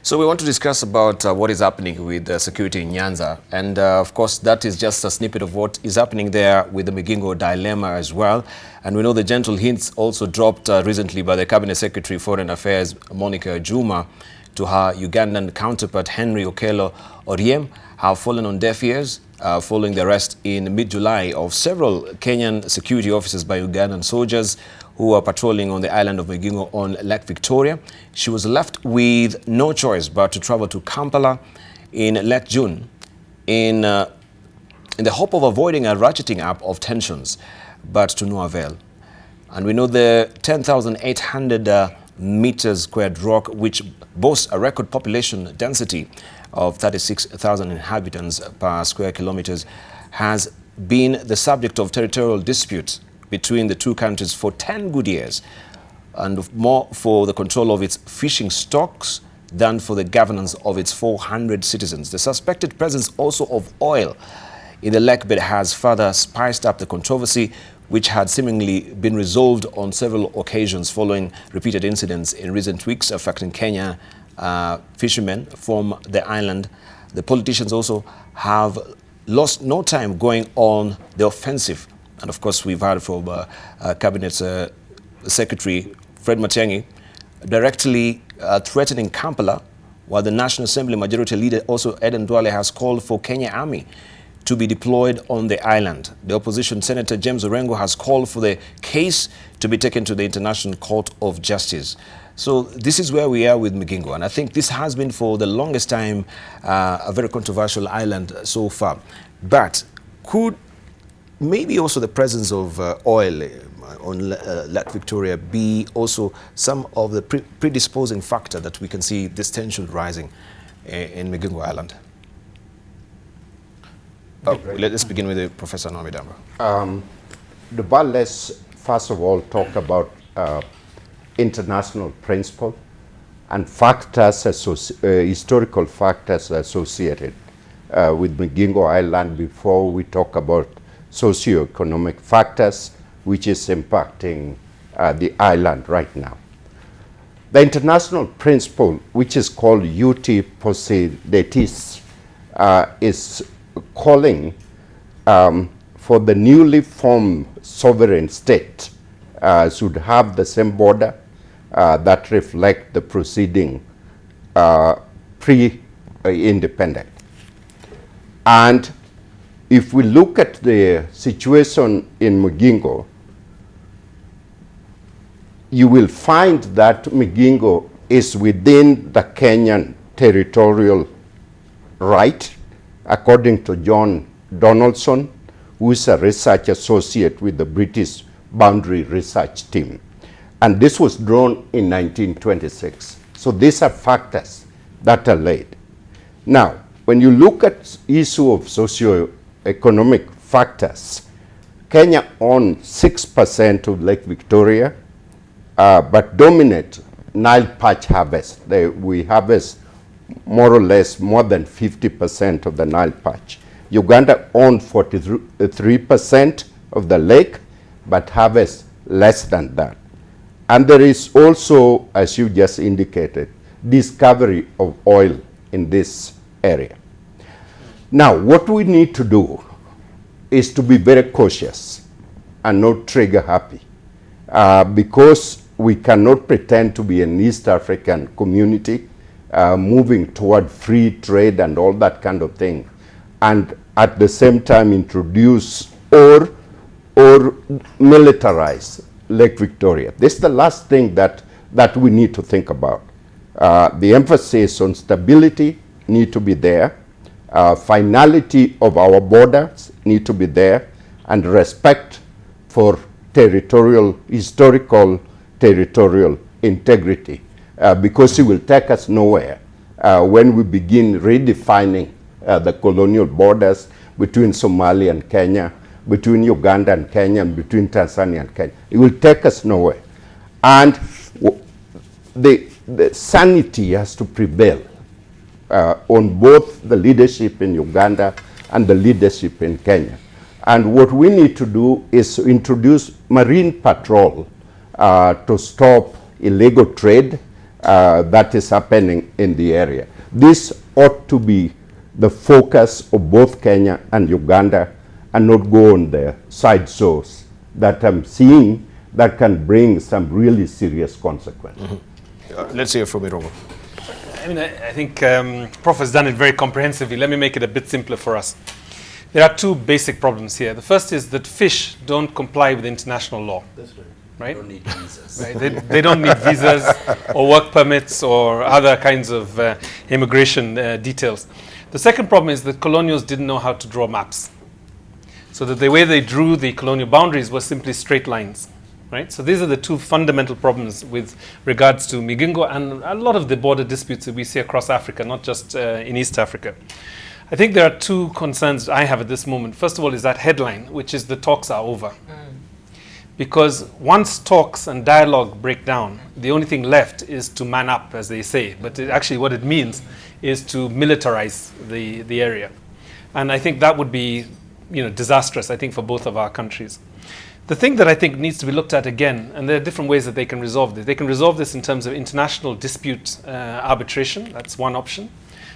So we want to discuss about what is happening with security in Nyanza. And of course, that is just a snippet of what is happening there with the Migingo dilemma as well. And we know the gentle hints also dropped recently by the Cabinet Secretary Foreign Affairs, Monica Juma, to her Ugandan counterpart, Henry Okello Oriem, have fallen on deaf ears following the arrest in mid-July of several Kenyan security officers by Ugandan soldiers who were patrolling on the island of Magingo on Lake Victoria. She was left with no choice but to travel to Kampala in late June in the hope of avoiding a ratcheting up of tensions, but to no avail. And we know the 10,800 meters squared rock, which boasts a record population density of 36,000 inhabitants per square kilometers, has been the subject of territorial disputes between the two countries for 10 good years, and more for the control of its fishing stocks than for the governance of its 400 citizens. The suspected presence also of oil in the lake bed has further spiced up the controversy, which had seemingly been resolved on several occasions following repeated incidents in recent weeks affecting Kenya fishermen from the island. The politicians also have lost no time going on the offensive. And of course, we've heard from Cabinet Secretary Fred Matiang'i directly threatening Kampala, while the National Assembly Majority Leader also Eden Duale has called for Kenya Army to be deployed on the island. The opposition Senator James Orengo has called for the case to be taken to the International Court of Justice. So this is where we are with Migingo, and I think this has been for the longest time a very controversial island so far. But could maybe also the presence of oil on Lake Victoria be also some of the predisposing factor that we can see this tension rising in Migingo Island? Let's begin with Professor Naomi Damba. Let's first of all talk about international principle and factors, historical factors associated with Migingo Island before we talk about socio-economic factors which is impacting the island right now. The international principle, which is called ut possidetis, is calling for the newly formed sovereign state should have the same border that reflect the preceding pre-independent. And if we look at the situation in Migingo, you will find that Migingo is within the Kenyan territorial right, according to John Donaldson, who is a research associate with the British Boundary Research Team. And this was drawn in 1926. So these are factors that are laid. Now, when you look at issue of socio-economic factors, Kenya owns 6% of Lake Victoria, but dominate Nile perch harvest. We harvest more or less more than 50% of the Nile perch. Uganda owns 43% of the lake, but harvests less than that. And there is also, as you just indicated, discovery of oil in this area. Now, what we need to do is to be very cautious and not trigger happy, because we cannot pretend to be an East African community moving toward free trade and all that kind of thing, and at the same time introduce or militarize Lake Victoria. This is the last thing that we need to think about. The emphasis on stability need to be there, finality of our borders need to be there, and respect for historical territorial integrity, because it will take us nowhere when we begin redefining the colonial borders between Somalia and Kenya, between Uganda and Kenya, and between Tanzania and Kenya. It will take us nowhere. And the sanity has to prevail on both the leadership in Uganda and the leadership in Kenya. And what we need to do is introduce marine patrol to stop illegal trade, that is happening in the area. This ought to be the focus of both Kenya and Uganda, and not go on the side source that I'm seeing that can bring some really serious consequences. Let's hear from Migingo. I mean, I think Prof has done it very comprehensively. Let me make it a bit simpler for us. There are two basic problems here. The first is that fish don't comply with international law. That's right. Right? They don't need visas. Right? They don't need visas or work permits or other kinds of immigration details. The second problem is that colonials didn't know how to draw maps. So that the way they drew the colonial boundaries was simply straight lines. Right? So these are the two fundamental problems with regards to Migingo and a lot of the border disputes that we see across Africa, not just in East Africa. I think there are two concerns I have at this moment. First of all is that headline, which is the talks are over. Because once talks and dialogue break down, the only thing left is to man up, as they say. But actually what it means is to militarize the area. And I think that would be disastrous, I think, for both of our countries. The thing that I think needs to be looked at again, and there are different ways that they can resolve this. They can resolve this in terms of international dispute arbitration. That's one option.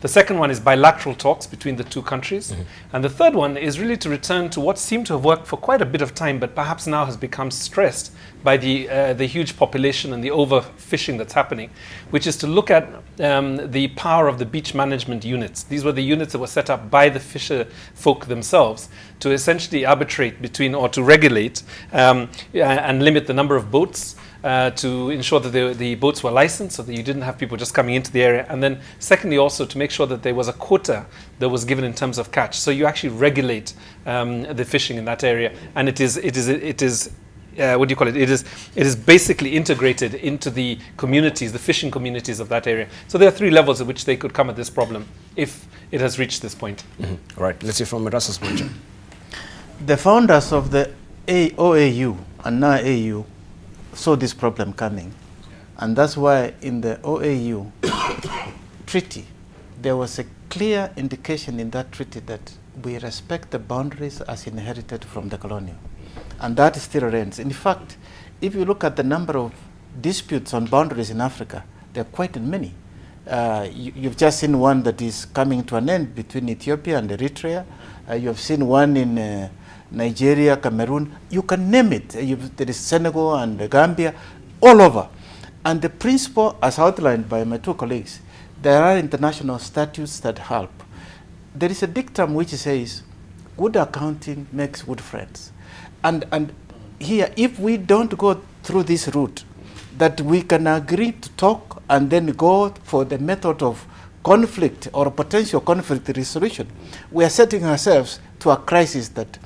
The second one is bilateral talks between the two countries. And the third one is really to return to what seemed to have worked for quite a bit of time, but perhaps now has become stressed by the huge population and the overfishing that's happening, which is to look at the power of the beach management units. These were the units that were set up by the fisher folk themselves to essentially arbitrate between, or to regulate and limit the number of boats, to ensure that the boats were licensed so that you didn't have people just coming into the area. And then secondly, also to make sure that there was a quota that was given in terms of catch. So you actually regulate the fishing in that area. And it is what do you call it? It is basically integrated into the communities, the fishing communities of that area. So there are three levels at which they could come at this problem if it has reached this point. All right, let's hear from Erasmus Bunche. The founders of the OAU and now AU saw this problem coming. And that's why in the OAU treaty, there was a clear indication in that treaty that we respect the boundaries as inherited from the colonial. And that still reigns. In fact, if you look at the number of disputes on boundaries in Africa, there are quite many. You've just seen one that is coming to an end between Ethiopia and Eritrea. You've seen one in Nigeria, Cameroon, you can name it. There is Senegal and Gambia, all over. And the principle, as outlined by my two colleagues, there are international statutes that help. There is a dictum which says, good accounting makes good friends. And here, if we don't go through this route, that we can agree to talk and then go for the method of conflict or potential conflict resolution, we are setting ourselves to a crisis that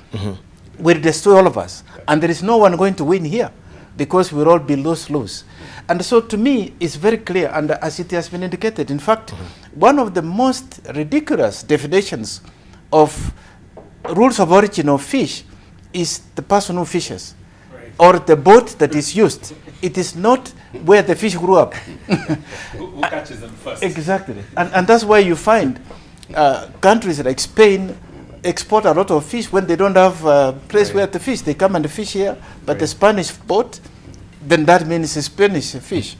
will destroy all of us. And there is no one going to win here because we'll all be lose-lose. And so to me, it's very clear, and as it has been indicated, in fact, one of the most ridiculous definitions of rules of origin of fish is the person who fishes, or the boat that is used. It is not where the fish grew up. Who catches them first? Exactly. And that's why you find countries like Spain export a lot of fish when they don't have a place where to fish. They come and fish here, but the Spanish boat, then that means Spanish fish.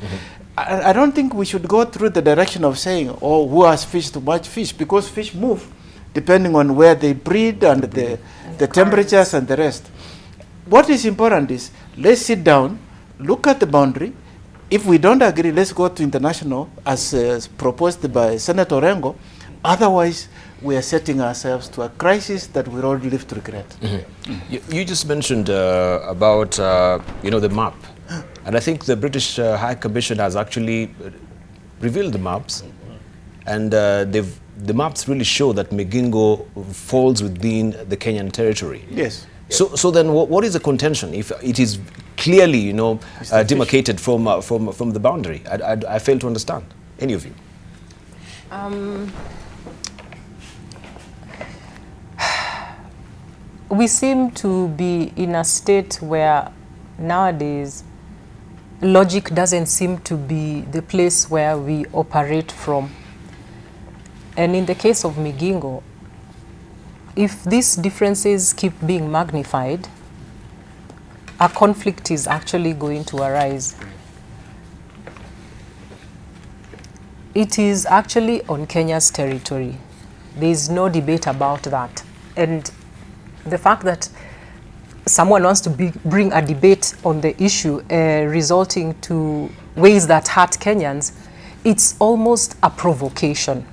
I don't think we should go through the direction of saying, oh, who has fished too much fish, because fish move depending on where they breed and the temperatures and the rest. What is important is, let's sit down, look at the boundary. If we don't agree, let's go to international as proposed by Senator Rengo. Otherwise, we are setting ourselves to a crisis that we'll all live to regret. You just mentioned about the map, and I think the British High Commission has actually revealed the maps, and the maps really show that Magingo falls within the Kenyan territory. Yes. So then, what is the contention if it is clearly demarcated from the boundary? I fail to understand. Any of you? We seem to be in a state where nowadays logic doesn't seem to be the place where we operate from. And in the case of Migingo, if these differences keep being magnified, a conflict is actually going to arise. It is actually on Kenya's territory. There is no debate about that. And the fact that someone wants to bring a debate on the issue resulting to ways that hurt Kenyans, it's almost a provocation.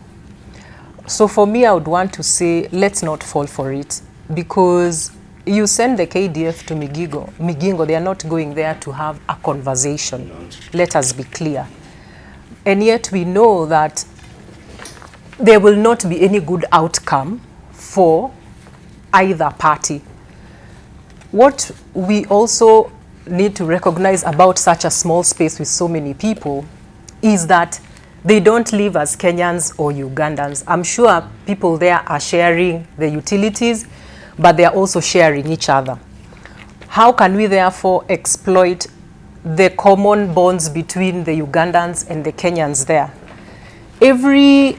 So for me, I would want to say, let's not fall for it, because you send the KDF to Migingo, they are not going there to have a conversation. Let us be clear. And yet we know that there will not be any good outcome for either party. What we also need to recognize about such a small space with so many people is that they don't live as Kenyans or Ugandans. I'm sure people there are sharing the utilities, but they are also sharing each other. How can we therefore exploit the common bonds between the Ugandans and the Kenyans there? Every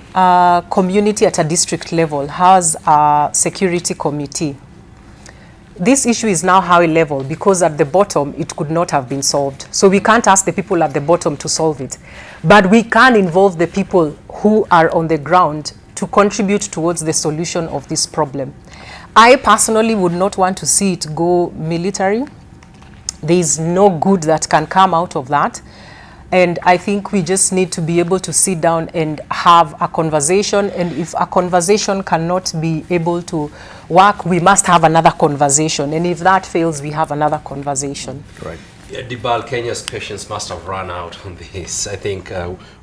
community at a district level has a security committee. This issue is now high level because at the bottom it could not have been solved. So we can't ask the people at the bottom to solve it. But we can involve the people who are on the ground to contribute towards the solution of this problem. I personally would not want to see it go military. There is no good that can come out of that. And I think we just need to be able to sit down and have a conversation. And if a conversation cannot be able to work, we must have another conversation. And if that fails, we have another conversation. Right. Yeah, Dibal, Kenya's patience must have run out on this. I think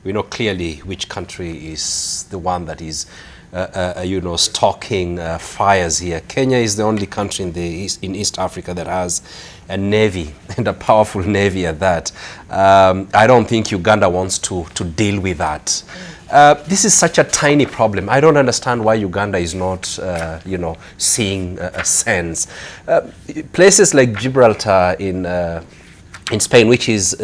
we know clearly which country is the one that is stoking fires here. Kenya is the only country in East Africa that has a navy, and a powerful navy at that. I don't think Uganda wants to deal with that. This is such a tiny problem. I don't understand why Uganda is not, seeing a sense. Places like Gibraltar in Spain, which is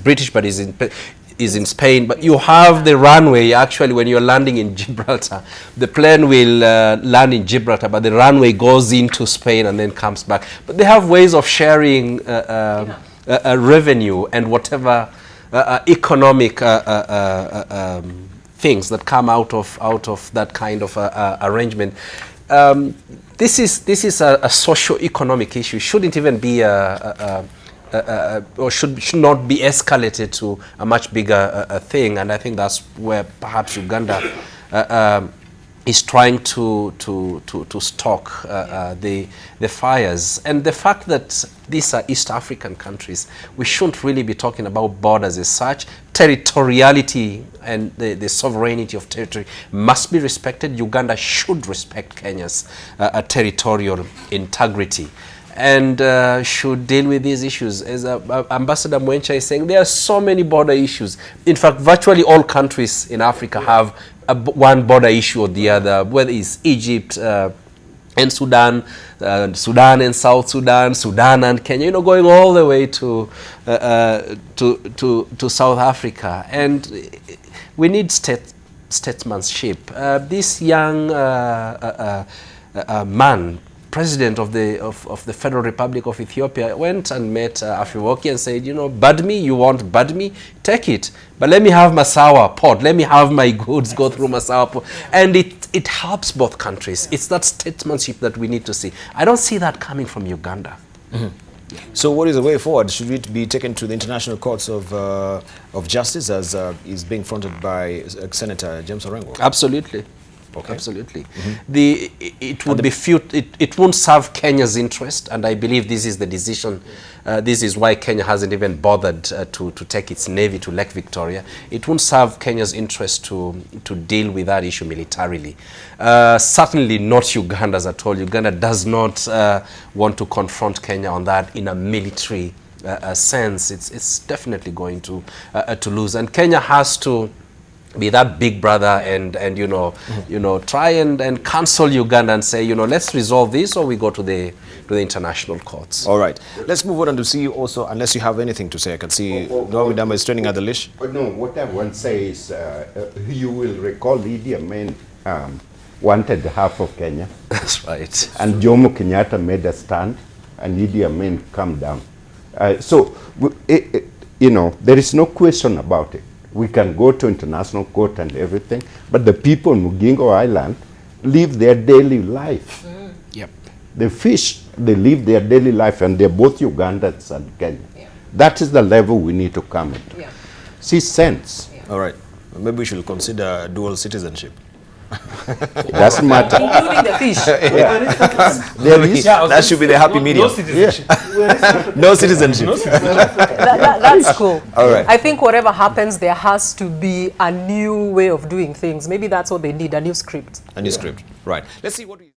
British, but is in Spain, but you have the runway. Actually, when you're landing in Gibraltar, the plane will land in Gibraltar, but the runway goes into Spain and then comes back. But they have ways of sharing revenue and whatever economic things that come out of that kind of arrangement. This is a socio-economic issue. It shouldn't even be or should not be escalated to a much bigger thing, and I think that's where perhaps Uganda is trying to stoke the fires. And the fact that these are East African countries, we shouldn't really be talking about borders as such. Territoriality and the sovereignty of territory must be respected. Uganda should respect Kenya's territorial integrity, and should deal with these issues. As Ambassador Mwencha is saying, there are so many border issues. In fact, virtually all countries in Africa have one border issue or the other, whether it's Egypt and Sudan, Sudan and South Sudan, Sudan and Kenya, going all the way to South Africa. And we need statesmanship. This young man, President of the Federal Republic of Ethiopia, went and met Afewerki and said, Badme, you want Badme? Take it. But let me have Massawa port. Let me have my goods go through Massawa port. And it helps both countries. It's that statesmanship that we need to see. I don't see that coming from Uganda. Mm-hmm. So what is the way forward? Should it be taken to the international courts of justice, as is being fronted by Senator James Orengo? Absolutely. Okay. Absolutely. Mm-hmm. It would be it won't serve Kenya's interest, and I believe this is the decision. This is why Kenya hasn't even bothered to take its navy to Lake Victoria. It won't serve Kenya's interest to deal with that issue militarily. Certainly not Uganda's at all. Uganda does not want to confront Kenya on that in a military sense. It's definitely going to lose, and Kenya has to be that big brother and try and counsel Uganda and say, let's resolve this, or we go to the international courts. All right. Let's move on and to see you also, unless you have anything to say. I can see Dawidama is training at the leash. No, what I want to say is, you will recall Idi Amin wanted half of Kenya. That's right. And Jomo Kenyatta made a stand, and Idi Amin come down. So, there is no question about it. We can go to international court and everything, but the people in Migingo Island live their daily life. Yep. They fish, they live their daily life, and they're both Ugandans and Kenya. Yeah. That is the level we need to come into. Yeah. See sense. All right. Maybe we should consider dual citizenship. It doesn't matter. Including the fish. There is, That should be the happy medium. No citizenship. No citizenship. That's cool. All right. I think whatever happens, there has to be a new way of doing things. Maybe that's what they need, a new script. A new script. Right. Let's see what we